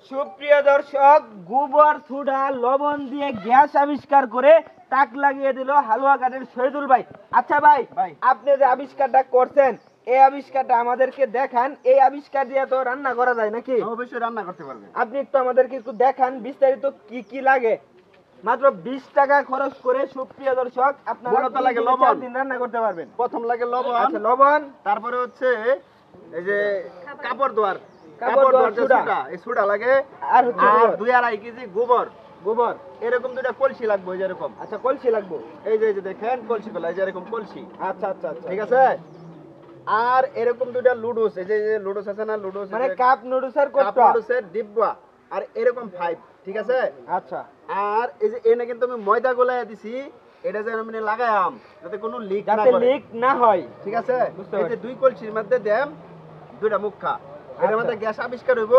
সুপ্রিয় দর্শক, গোবর সুডা লবণ দিয়ে গ্যাস আবিষ্কার করে তাক লাগিয়ে দিল হালুয়া ঘাটের শহীদুল ভাই। আচ্ছা ভাই, আপনি যে আবিষ্কারটা করছেন, এই আবিষ্কারটা আমাদেরকে দেখান। এই আবিষ্কার দিয়ে তো রান্না করা যায় নাকি? অবশ্যই রান্না করতে পারবেন। আপনি একটু আমাদেরকে একটু দেখান বিস্তারিত কি কি লাগে। মাত্র 20 টাকা খরচ করে সুপ্রিয় দর্শক আপনারা লাগে লবণ, 4 দিন রান্না করতে পারবেন। প্রথম লাগে লবণ, আচ্ছা লবণ, তারপরে হচ্ছে এই যে কাপড় দোয়ার সুডা, এই সুডা লাগে, আর হচ্ছে আর 2.5 কেজি গোবর। গোবর, এরকম দুইটা কলসি লাগবে, এই যে এরকম। আচ্ছা কলসি লাগবে, এই যে দেখেন কলসি গুলো, এই যে এরকম কলসি। আচ্ছা আচ্ছা আচ্ছা, ঠিক আছে। আর এরকম দুইটা লুডুস, এই যে লুডুস আছে না, লুডুস মানে কাপ নুডলসের কাপ কোটটা, লুডুসের ডিব্বা, আর এরকম পাইপ। ঠিক আছে। আচ্ছা, আর এই যে এনে কিন্তু আমি ময়দা গোলায় দিছি, এটা যেন আমি লাগায়াম যাতে কোনো লিক না যাতে করে, লিক না হয়। ঠিক আছে। বুঝতে এই যে পারছি। 2 কলসির মধ্যে দেম দুইটা মুখা, এটার মধ্যে গ্যাস আবিষ্কার হইব,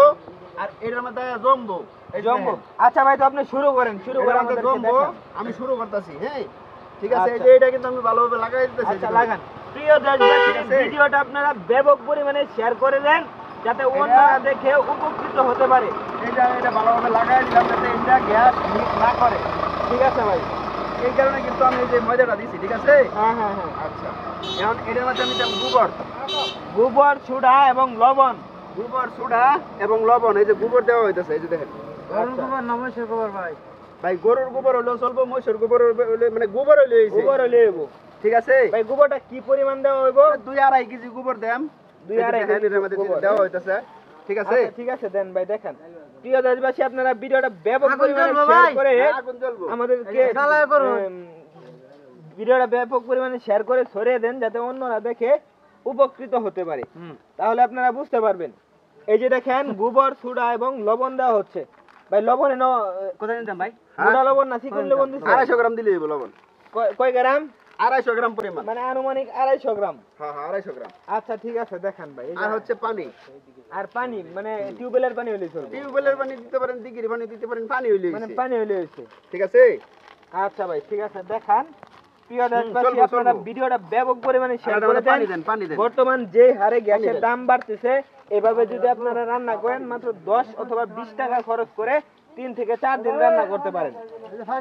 আর এটার মধ্যে জমবো, এই জম্বো। আচ্ছা ভাই, তো আপনি শুরু করেন, শুরু করে আমাদেরকে জমবো। দেখান। আমি শুরু করতেছি, হ্যাঁ ঠিক আছে। এই আচ্ছা। যে এটা কিন্তু আমি ভালোভাবে লাগাই দিতেছি। আচ্ছা লাগান। প্রিয় দেশবাসী, ঠিক আছে। ভিডিওটা আপনারা ব্যাপক পরিমাণে শেয়ার করে দেন যাতে অন্যরা দেখে উপকৃত হতে পারে। এটা ভালোভাবে লাগাই দিলাম যাতে এটা গ্যাস লিক না করে। ঠিক আছে ভাই। এই কারণে কিন্তু আমি এই যে ময়দাটা দিছি, ঠিক আছে। হ্যাঁ হ্যাঁ হ্যাঁ। আচ্ছা, এখন এটার মধ্যে আমি দিলাম গোবর, গোবর সুডা এবং লবণ। গোবর সোডা এবং লবণ। এই যে গোবর দেওয়া হইতেছে, এই যে দেখেন। গরুর গোবর না মহিষের গোবর ভাই? ভাই গরুর গোবর হলেও চলবো, মহিষের গোবর হলে মানে গোবর হলে হইছে। গোবর হলে হইব। ঠিক আছে। ভাই গোবরটা কি পরিমাণ দেওয়া হইব? 2.5 কেজি গোবর দেম, 2.5 কেজি এর মধ্যে গোবর দেওয়া হইতেছে। ঠিক আছে। আচ্ছা, ঠিক আছে, দেন ভাই দেখান। প্রিয় দেশবাসী, আপনারা ভিডিওটা ব্যাপক আগুন পরিমাণে জ্বলবো শেয়ার ভাই, করে আগুন জ্বলবো। আমাদেরকে ভিডিওটা ব্যাপক পরিমাণে শেয়ার করে ছড়িয়ে দেন যাতে অন্যরা দেখে উপকৃত হতে পারে। তাহলে আপনারা বুঝতে পারবেন। এই যে দেখেন গোবর সুডা এবং লবণ দেওয়া হচ্ছে। ভাই লবণ কোথায় নিতাম ভাই? গোটা লবণ না চিকন লবণ দিছেন? 250 গ্রাম দিলেই হইব লবণ। কয় গ্রাম? 250 গ্রাম পরিমাণ। মানে আনুমানিক 250 গ্রাম। হ্যাঁ হ্যাঁ, 250 গ্রাম। আচ্ছা ঠিক আছে, দেখান ভাই। এই যে আর হচ্ছে পানি। আর পানি মানে টিউবওয়েলের পানি হলেই চলবে? টিউবওয়েলের পানি দিতে পারেন, দিঘির পানি দিতে পারেন, পানি হইলেই মানে হইছে। পানি হলে হয়েছে। ঠিক আছে। আচ্ছা ভাই, ঠিক আছে, দেখান। প্রিয় দেশবাসী, চলবো, আপনারা চলবো। ভিডিওটা ব্যাপক পরিমাণে শেয়ার করে পানি দেন। দেন, পানি দেন। বর্তমান যে হারে গ্যাসের দেন। দাম বাড়তেছে, এভাবে যদি আপনারা রান্না করেন মাত্র 10 অথবা 20 টাকা খরচ করে 3 থেকে 4 দিন রান্না করতে পারেন।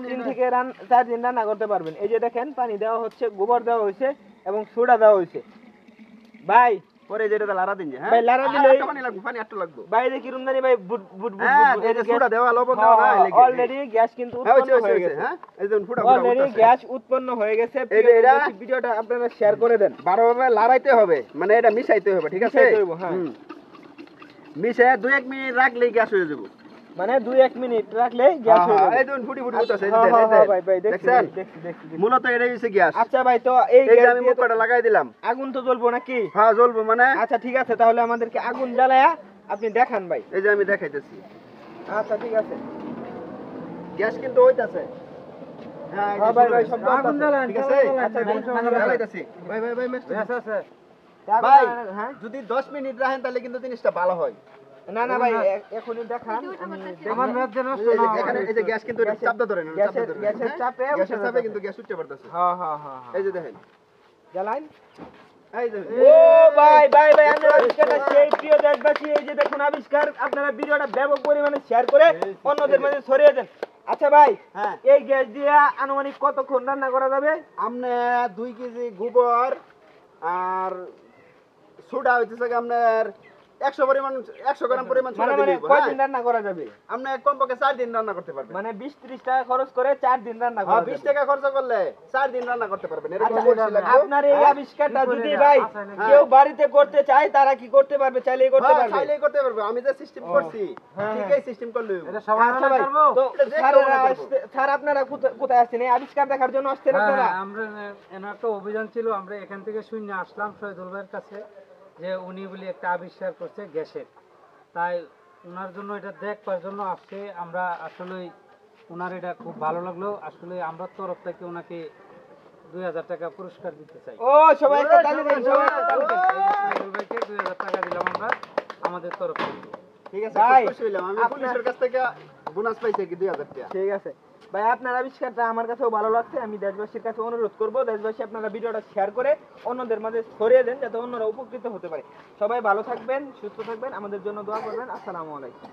3 থেকে 4 দিন রান্না করতে পারবেন। এই যে দেখেন পানি দেওয়া হচ্ছে, গোবর দেওয়া হয়েছে এবং সোডা দেওয়া হয়েছে। ভাই পরে যেটা লারা দিন যে, হ্যাঁ ভাই লারা দিলেই পানি লাগবে, পানি একটু লাগবে। বাইরে কি রুমদানি ভাই বুট বুট বুট হ্যাঁ, বুট এই যে সোডা দেওয়া, লবণ দেওয়া না লেগে। অলরেডি গ্যাস কিন্তু হ্যাঁ, উৎপন্ন হয়ে গেছে। হ্যাঁ, এই যে ফুটা অলরেডি গ্যাস উৎপন্ন হয়ে গেছে। এই যে এটা ভিডিওটা আপনারা শেয়ার করে দেন। ভালোভাবে লাড়াইতে হবে, মানে এটা মিশাইতে হবে, ঠিক আছে। মিশাইতে হবে, হ্যাঁ। মিশায় 2-1 মিনিট রাখলেই গ্যাস হয়ে যাবে। মানে 2-1 মিনিট রাখলে গ্যাস হয়ে যাবে। এই দেখুন ফুটি ফুটি উঠছে, এই হ্যাঁ, হ্যাঁ, দেখেন। ভাই ভাই দেখছি দেখছেন? দেখছি। মূলত এটাই হচ্ছে গ্যাস। আচ্ছা ভাই, তো এই এই যে গ্যাস আমি দিয়ে তো মুখটা লাগাই দিলাম। আগুন তো জ্বলবো নাকি? হ্যাঁ জ্বলবো মানে। আচ্ছা ঠিক আছে, তাহলে আমাদেরকে আগুন জ্বালায়া আপনি দেখান ভাই। এই যে আমি দেখাইতেছি, আচ্ছা ঠিক আছে। গ্যাস কিন্তু হইতাছে। হ্যাঁ হ্যাঁ ভাই ভাই, সব আগুন জ্বালান, ঠিক আছে। আচ্ছা জ্বালাইতাছি। ভাই ভাই ভাই মেস্ট গ্যাস আছে। ভাই, হ্যাঁ যদি 10 মিনিট রাখেন তাহলে কিন্তু জিনিসটা ভালো হয়। না না ভাই, এখনই দেখান। আমার মেয়াদ যেন এখানে এই যে গ্যাস কিন্তু এটা চাপটা ধরে না, চাপটা ধরে। গ্যাসের চাপে গ্যাসের চাপে কিন্তু গ্যাস উঠতে পারতেছে। হ্যাঁ হ্যাঁ হ্যাঁ। এই যে দেখেন, জ্বালাইন। এই যে ও ভাই ভাই ভাই, আমরা আবিষ্কারটা সেই প্রিয় দেশবাসী, এই যে দেখুন আবিষ্কার। আপনারা ভিডিওটা ব্যাপক পরিমাণে শেয়ার করে অন্যদের মাঝে ছড়িয়ে দেন। আচ্ছা ভাই, হ্যাঁ, এই গ্যাস দিয়ে আনুমানিক কতক্ষণ রান্না করা যাবে? আপনি 2 কেজি গোবর আর সোডা হইতেছে আপনার 100 গ্রাম পরিমাণ সোডা মানে দিলেই হবে। কয়দিন রান্না করা যাবে? আপনি কমপক্ষে 4 দিন রান্না করতে পারবেন। মানে 20-30 টাকা খরচ করে 4 দিন রান্না করা হ্যাঁ, যাবে। 20 টাকা খরচ করলে 4 দিন রান্না করতে পারবেন। এরকম আচ্ছা, বলছি লাগবে। আপনার এই আবিষ্কারটা যদি ভাই হ্যাঁ। কেউ বাড়িতে করতে চায়, তারা কি করতে পারবে? চাইলেই করতে হ্যাঁ, পারবে। চাইলেই করতে পারবে। আমি যে সিস্টেম করছি, হ্যাঁ, ঠিক হ্যাঁ। এই সিস্টেম করলে হইব। আচ্ছা ভাই, তো এটা যে কেউ স্যারেরা করতে আসতে- স্যার আপনারা কোথায় আসছেন? এই আবিষ্কার দেখার জন্য আসছেন আপনারা? আমরা এনার একটা অভিযান ছিল, আমরা এখান থেকে শূন্য আসলাম শহীদুল ভাইয়ের কাছে যে উনি বলি একটা আবিষ্কার করছে গ্যাসের, তাই ওনার জন্য এটা দেখবার জন্য আসছে। আমরা আসলে ওনার এটা খুব ভালো লাগলো। আসলে আমরা তরফ থেকে ওনাকে 2000 টাকা পুরস্কার দিতে চাই। ও সবাই একটা তালি দেন, সবাই একটা তালি দেন। শহীদুল ভাইকে 2000 টাকা দিলাম আমরা আমাদের তরফ থেকে। ঠিক আছে, ভাই, খুব খুশি হইলাম। আমি আপনার- পুলিশের কাছ থেকে বোনাস পাইছি কি 2000 টাকা। ঠিক আছে ভাই, আপনার আবিষ্কারটা আমার কাছেও ভালো লাগছে। আমি দেশবাসীর কাছে অনুরোধ করব, দেশবাসী আপনারা ভিডিওটা শেয়ার করে অন্যদের মাঝে ছড়িয়ে দেন যাতে অন্যরা উপকৃত হতে পারে। সবাই ভালো থাকবেন, সুস্থ থাকবেন, আমাদের জন্য দোয়া করবেন। আসসালামু আলাইকুম।